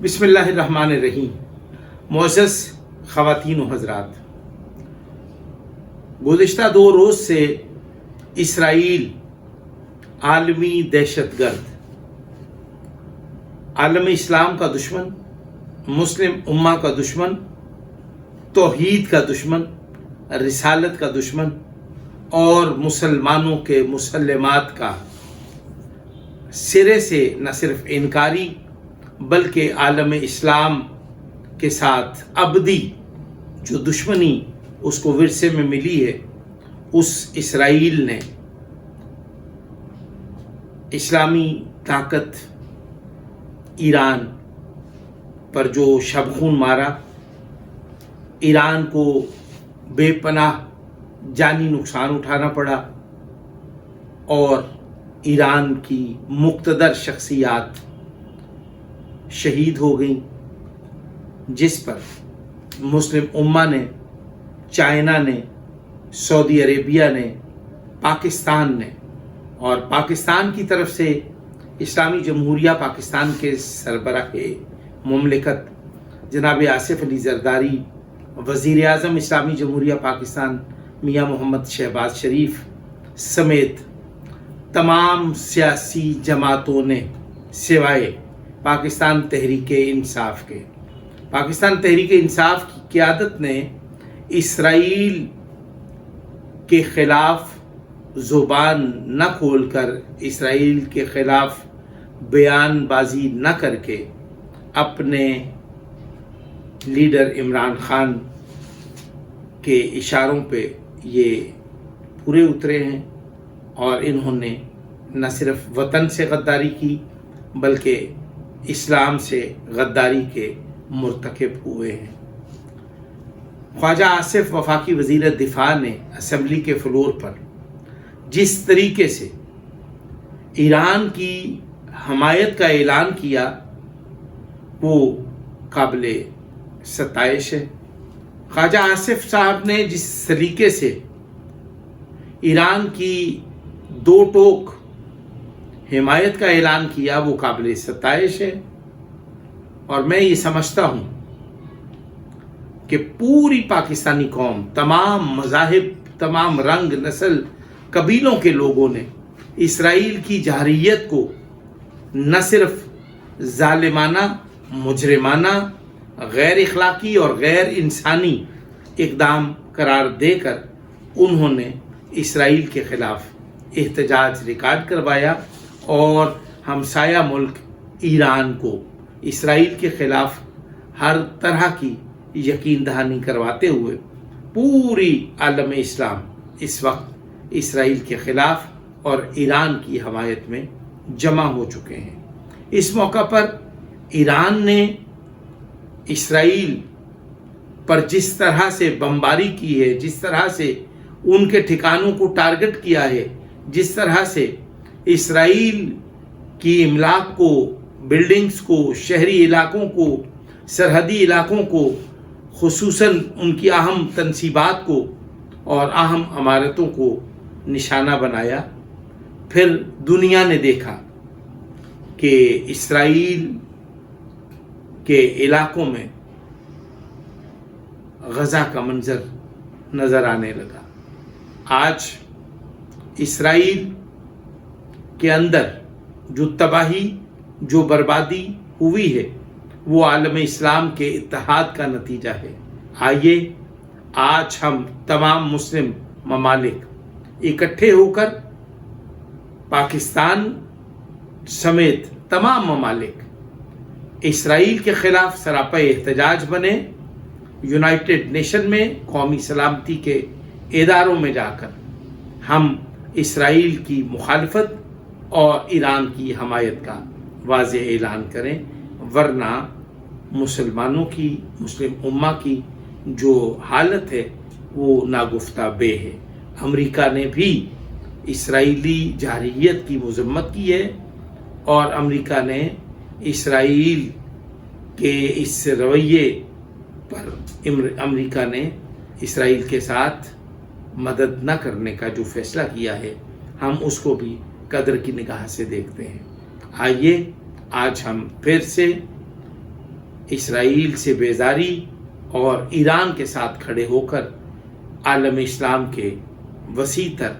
بسم اللہ الرحمن الرحیم۔ معزز خواتین و حضرات، گزشتہ 2 روز سے اسرائیل عالمی دہشت گرد، عالم اسلام کا دشمن، مسلم امہ کا دشمن، توحید کا دشمن، رسالت کا دشمن اور مسلمانوں کے مسلمات کا سرے سے نہ صرف انکاری بلکہ عالم اسلام کے ساتھ ابدی جو دشمنی اس کو ورثے میں ملی ہے، اس اسرائیل نے اسلامی طاقت ایران پر جو شبخون مارا، ایران کو بے پناہ جانی نقصان اٹھانا پڑا اور ایران کی مقتدر شخصیات شہید ہو گئیں، جس پر مسلم امہ نے، چائنا نے، سعودی عربیہ نے، پاکستان نے اور پاکستان کی طرف سے اسلامی جمہوریہ پاکستان کے سربراہ مملکت جناب آصف علی زرداری، وزیر اعظم اسلامی جمہوریہ پاکستان میاں محمد شہباز شریف سمیت تمام سیاسی جماعتوں نے سوائے پاکستان تحریک انصاف کے، پاکستان تحریک انصاف کی قیادت نے اسرائیل کے خلاف زبان نہ کھول کر، اسرائیل کے خلاف بیان بازی نہ کر کے اپنے لیڈر عمران خان کے اشاروں پہ یہ پورے اترے ہیں اور انہوں نے نہ صرف وطن سے غداری کی بلکہ اسلام سے غداری کے مرتکب ہوئے ہیں۔ خواجہ آصف وفاقی وزیر دفاع نے اسمبلی کے فلور پر جس طریقے سے ایران کی حمایت کا اعلان کیا وہ قابل ستائش ہے۔ خواجہ آصف صاحب نے جس طریقے سے ایران کی 2 ٹوک حمایت کا اعلان کیا وہ قابل ستائش ہے، اور میں یہ سمجھتا ہوں کہ پوری پاکستانی قوم، تمام مذاہب، تمام رنگ، نسل، قبیلوں کے لوگوں نے اسرائیل کی جارحیت کو نہ صرف ظالمانہ، مجرمانہ، غیر اخلاقی اور غیر انسانی اقدام قرار دے کر انہوں نے اسرائیل کے خلاف احتجاج ریکارڈ کروایا اور ہمسایہ ملک ایران کو اسرائیل کے خلاف ہر طرح کی یقین دہانی کرواتے ہوئے پوری عالم اسلام اس وقت اسرائیل کے خلاف اور ایران کی حمایت میں جمع ہو چکے ہیں۔ اس موقع پر ایران نے اسرائیل پر جس طرح سے بمباری کی ہے، جس طرح سے ان کے ٹھکانوں کو ٹارگٹ کیا ہے، جس طرح سے اسرائیل کی املاک کو، بلڈنگز کو، شہری علاقوں کو، سرحدی علاقوں کو، خصوصاً ان کی اہم تنصیبات کو اور اہم عمارتوں کو نشانہ بنایا، پھر دنیا نے دیکھا کہ اسرائیل کے علاقوں میں غزہ کا منظر نظر آنے لگا۔ آج اسرائیل کے اندر جو تباہی، جو بربادی ہوئی ہے وہ عالم اسلام کے اتحاد کا نتیجہ ہے۔ آئیے آج ہم تمام مسلم ممالک اکٹھے ہو کر پاکستان سمیت تمام ممالک اسرائیل کے خلاف سراپا احتجاج بنے، یونائٹڈ نیشن میں، قومی سلامتی کے اداروں میں جا کر ہم اسرائیل کی مخالفت اور ایران کی حمایت کا واضح اعلان کریں، ورنہ مسلمانوں کی، مسلم امہ کی جو حالت ہے وہ ناگفتہ بے ہے۔ امریکہ نے بھی اسرائیلی جارحیت کی مذمت کی ہے اور امریکہ نے اسرائیل کے اس رویے پر امریکہ نے اسرائیل کے ساتھ مدد نہ کرنے کا جو فیصلہ کیا ہے ہم اس کو بھی قدر کی نگاہ سے دیکھتے ہیں۔ آئیے آج ہم پھر سے اسرائیل سے بیزاری اور ایران کے ساتھ کھڑے ہو کر عالم اسلام کے وسیع تر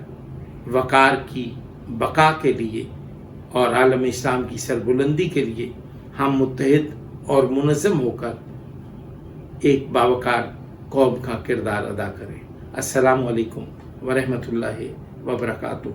وقار کی بقا کے لیے اور عالم اسلام کی سربلندی کے لیے ہم متحد اور منظم ہو کر ایک باوقار قوم کا کردار ادا کریں۔ السلام علیکم ورحمۃ اللہ وبرکاتہ۔